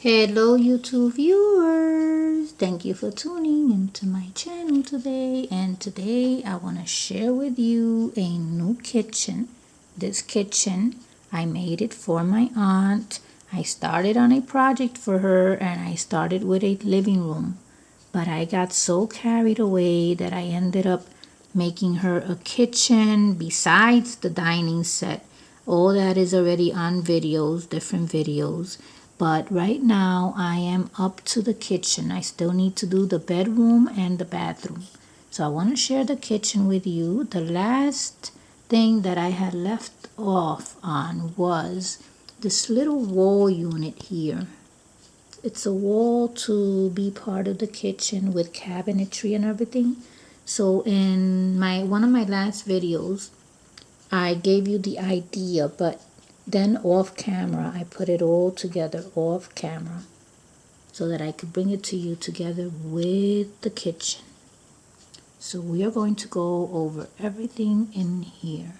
Hello YouTube viewers, thank you for tuning into my channel today, and today I want to share with you a new kitchen. This kitchen, I made it for my aunt. I started on a project for her and I started with a living room, but I got so carried away that I ended up making her a kitchen besides the dining set. All that is already on videos, different videos. But right now I am up to the kitchen. I still need to do the bedroom and the bathroom. So I want to share the kitchen with you. The last thing that I had left off on was this little wall unit here. It's a wall to be part of the kitchen with cabinetry and everything. So in one of my last videos, I gave you the idea, but then off camera, I put it all together off camera so that I could bring it to you together with the kitchen. So we are going to go over everything in here.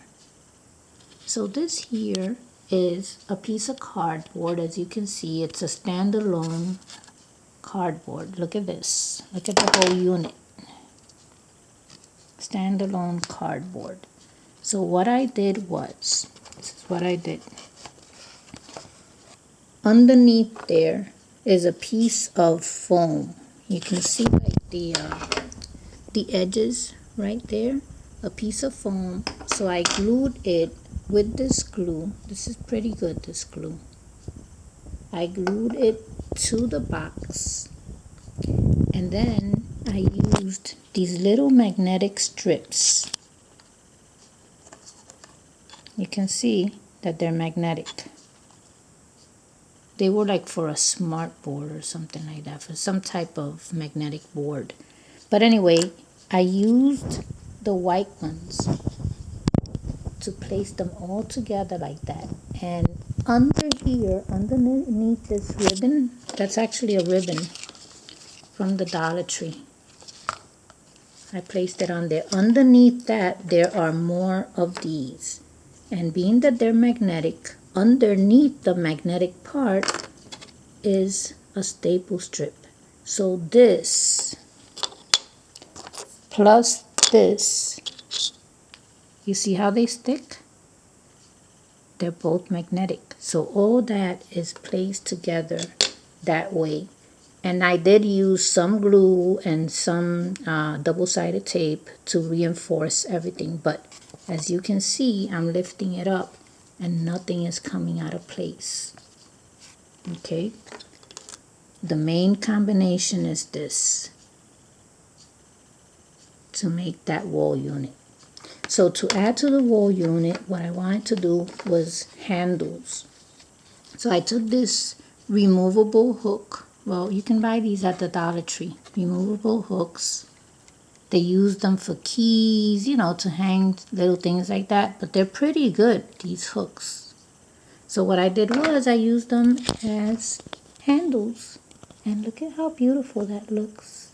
So this here is a piece of cardboard. As you can see, it's a standalone cardboard. Look at this. Look at the whole unit. Standalone cardboard. So what I did was, this is what I did. Underneath there is a piece of foam. You can see like the edges right there, a piece of foam. So I glued it with this glue. This is pretty good, this glue. I glued it to the box, and then I used these little magnetic strips. You can see that they're magnetic. They were like for a smart board or something like that, for some type of magnetic board. But anyway, I used the white ones to place them all together like that. And under here, underneath this ribbon, that's actually a ribbon from the Dollar Tree. I placed it on there. Underneath that, there are more of these. And being that they're magnetic, underneath the magnetic part is a staple strip. So this plus this, you see how they stick? They're both magnetic. So all that is placed together that way. And I did use some glue and some double-sided tape to reinforce everything. But as you can see, I'm lifting it up and nothing is coming out of place. Okay? The main combination is this to make that wall unit. So to add to the wall unit, what I wanted to do was handles. So I took this removable hook. Well, you can buy these at the Dollar Tree. Removable hooks. They use them for keys, you know, to hang little things like that. But they're pretty good, these hooks. So what I did was I used them as handles. And look at how beautiful that looks.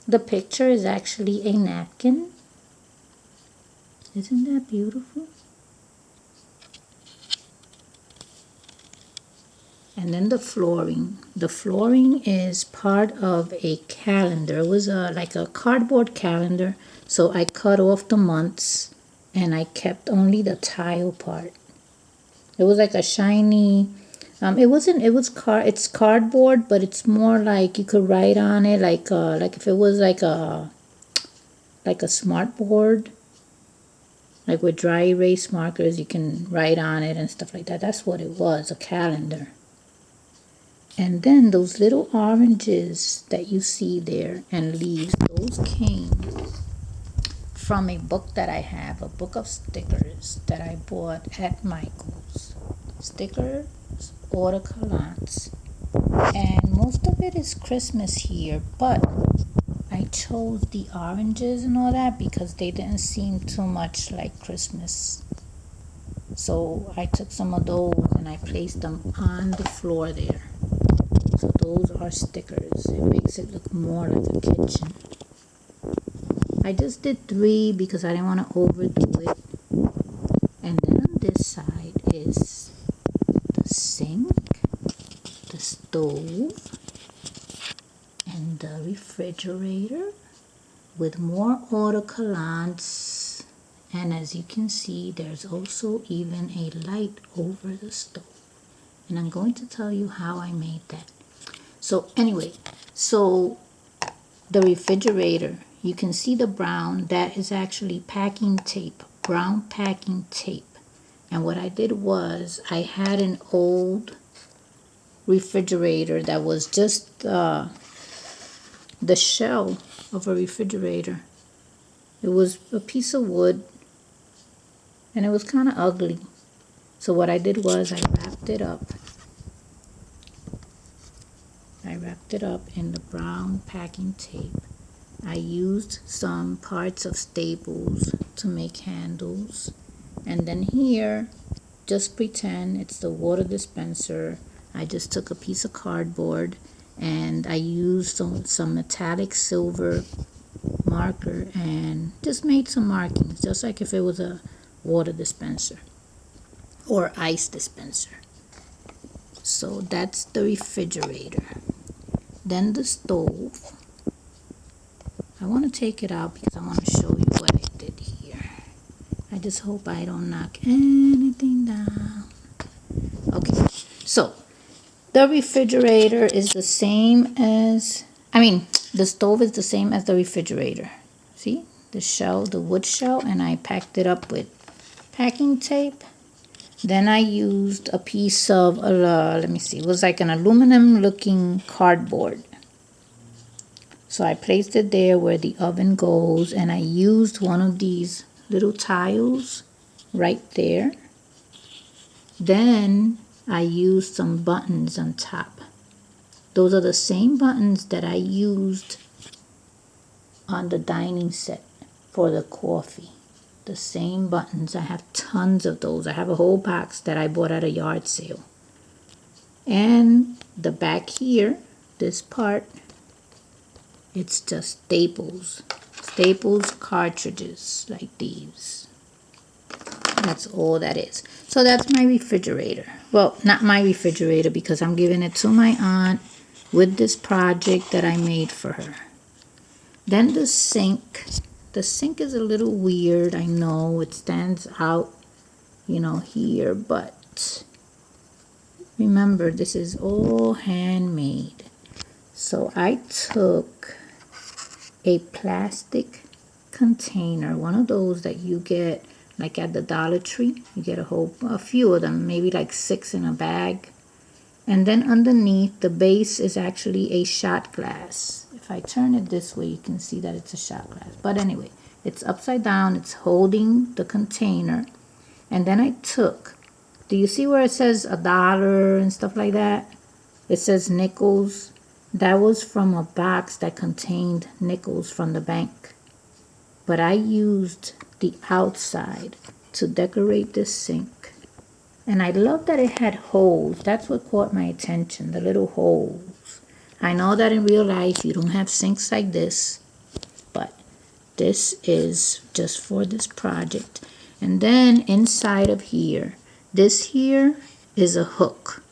The picture is actually a napkin. Isn't that beautiful? And then the flooring. The flooring is part of a calendar. It was like a cardboard calendar. So I cut off the months and I kept only the tile part. It was like a shiny, it's cardboard, but it's more like you could write on it like if it was like a smart board. Like with dry erase markers, you can write on it and stuff like that. That's what it was, a calendar. And then those little oranges that you see there and leaves, those came from a book that I have, a book of stickers that I bought at Michael's. Stickers, autocollants, and most of it is Christmas here, but I chose the oranges and all that because they didn't seem too much like Christmas. So I took some of those and I placed them on the floor there. So those are stickers. It makes it look more like a kitchen. I just did 3 because I didn't want to overdo it. And then on this side is the sink. stove and the refrigerator with more autocollants, and as you can see, there's also even a light over the stove, and I'm going to tell you how I made that. So anyway, so the refrigerator, you can see the brown, that is actually packing tape, brown packing tape. And what I did was I had an old refrigerator that was just the shell of a refrigerator. It was a piece of wood and it was kind of ugly. So what I did was I wrapped it up. I wrapped it up in the brown packing tape. I used some parts of staples to make handles. And then here, just pretend it's the water dispenser. I just took a piece of cardboard and I used some metallic silver marker and just made some markings, just like if it was a water dispenser or ice dispenser. So that's the refrigerator. Then the stove. I want to take it out because I want to show you what I did here. I just hope I don't knock anything down. Okay, so the refrigerator is the same as, the stove is the same as the refrigerator. See, the shell, the wood shell, and I packed it up with packing tape. Then I used a piece of, let me see, it was like an aluminum looking cardboard. So I placed it there where the oven goes, and I used one of these little tiles right there. Then I used some buttons on top. Those are the same buttons that I used on the dining set for the coffee. The same buttons. I have tons of those. I have a whole box that I bought at a yard sale. And the back here, this part, it's just staples cartridges like these. That's all that is. So that's my refrigerator. Well, not my refrigerator because I'm giving it to my aunt with this project that I made for her. Then the sink. The sink is a little weird. I know it stands out, here, but remember, this is all handmade. So I took a plastic container, one of those that you get like at the Dollar Tree. You get a few of them, maybe like 6 in a bag. And then underneath, the base is actually a shot glass. If I turn it this way, you can see that it's a shot glass. But anyway, it's upside down. It's holding the container. And then I took, do you see where it says $1 and stuff like that? It says nickels. That was from a box that contained nickels from the bank. But I used the outside to decorate this sink. And I love that it had holes. That's what caught my attention, the little holes. I know that in real life you don't have sinks like this, but this is just for this project. And then inside of here, this here is a hook.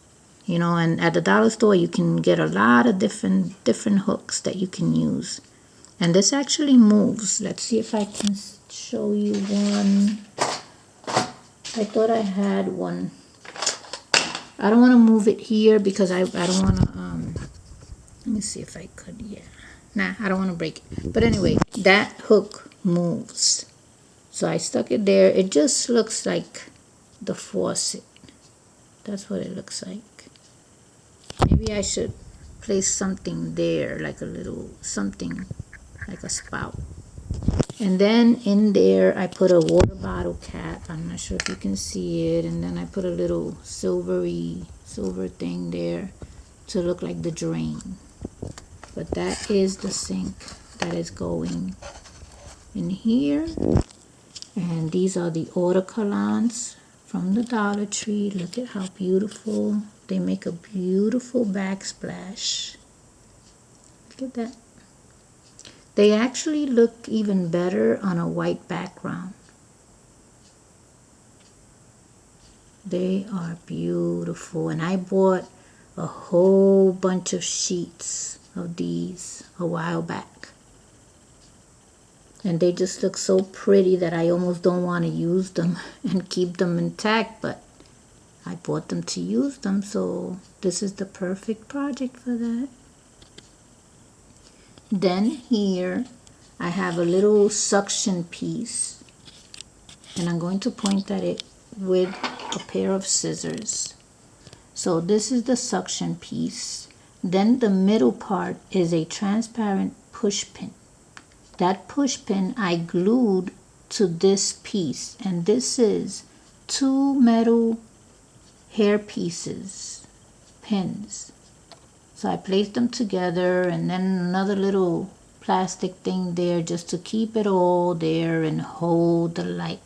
And at the dollar store you can get a lot of different hooks that you can use. And this actually moves. Let's see if I can show you one. I thought I had one. I don't want to move it here because I don't want to, let me see if I could, yeah. Nah, I don't want to break it. But anyway, that hook moves. So I stuck it there. It just looks like the faucet. That's what it looks like. Maybe I should place something there, like a little something, like a spout. And then in there, I put a water bottle cap. I'm not sure if you can see it. And then I put a little silver thing there to look like the drain. But that is the sink that is going in here. And these are the autocollants from the Dollar Tree. Look at how beautiful. They make a beautiful backsplash. Look at that. They actually look even better on a white background. They are beautiful. And I bought a whole bunch of sheets of these a while back. And they just look so pretty that I almost don't want to use them and keep them intact, but I bought them to use them, so this is the perfect project for that. Then here I have a little suction piece, and I'm going to point at it with a pair of scissors. So this is the suction piece. Then the middle part is a transparent push pin. That push pin I glued to this piece, and this is 2 metal hair pieces, pins. So I placed them together, and then another little plastic thing there just to keep it all there and hold the light.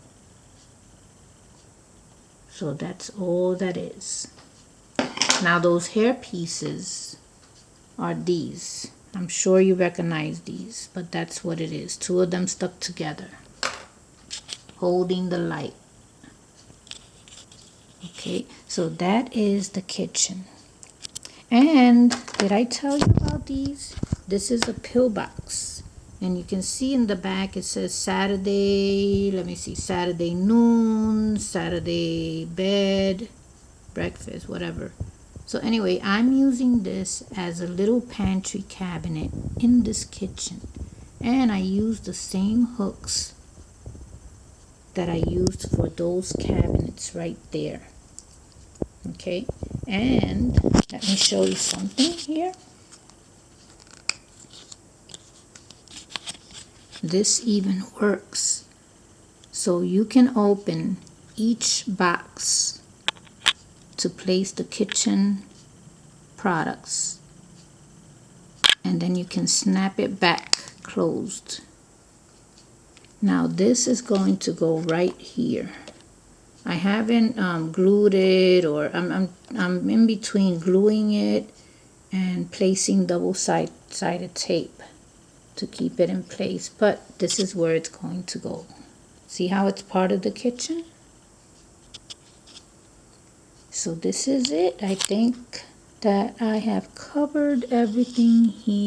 So that's all that is. Now those hair pieces are these. I'm sure you recognize these, but that's what it is. 2 of them stuck together, holding the light. Okay, so that is the kitchen. And did I tell you about these? This is a pillbox, and you can see in the back it says Saturday, let me see, Saturday noon, Saturday bed, breakfast, whatever. So anyway, I'm using this as a little pantry cabinet in this kitchen, and I use the same hooks that I used for those cabinets right there. Okay, and let me show you something here. This even works. So you can open each box to place the kitchen products, and then you can snap it back closed. Now this is going to go right here. I haven't glued it, or I'm in between gluing it and placing double-sided tape to keep it in place, but this is where it's going to go. See how it's part of the kitchen? So this is it. I think that I have covered everything here.